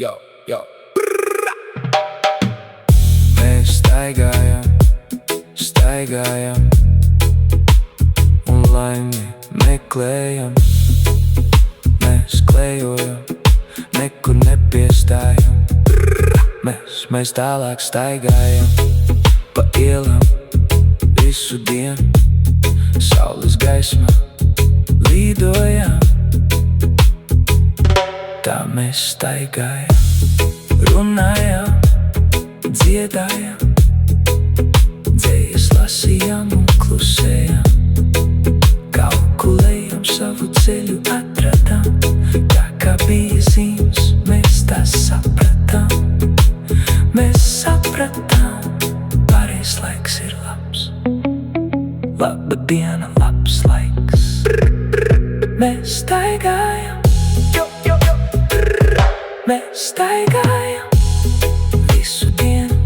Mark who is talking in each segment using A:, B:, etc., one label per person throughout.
A: Yo, yo. Mēs staigājam, staigājam un laimi meklējam. Mēs klejojam, nekur nepiestājam. Mēs tālāk staigājam pa ielām visu dienu. Saules gaismā līdojam. Tā mēs staigājam, runājam, dziedājam, dzējas lasījām un klusējām. Kalkulējam, savu ceļu atradām. Tā kā bija zīmes, mēs tās sapratām. Mēs sapratām, pareizs laiks ir labs. Laba diena, labs laiks. Mēs staigājam, mēs staigājam visu dienu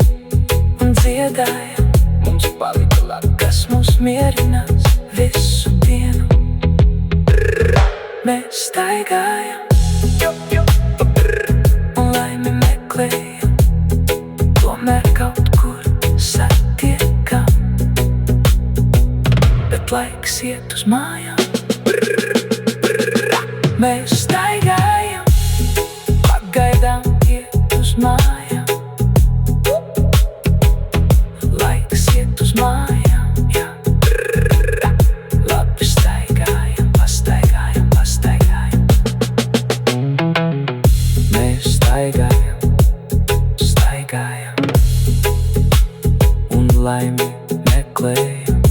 A: un dziedājam. Mums palika labi, kas mūs mierinās visu dienu. Mēs staigājam un laimi meklējam, tomēr kaut kur satiekam. Bet laiks iet uz mājām. Mēs staigājam, pagaidām iet uz mājām. Laiks iet uz mājām, jā. Labi staigājam, pastaigājam, pastaigājam. Mēs staigājam, staigājam un laimi meklējam.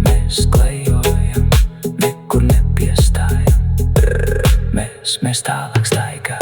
A: Mēs klejojam, nekur nepiestājam. Mēs tālāk staigājam.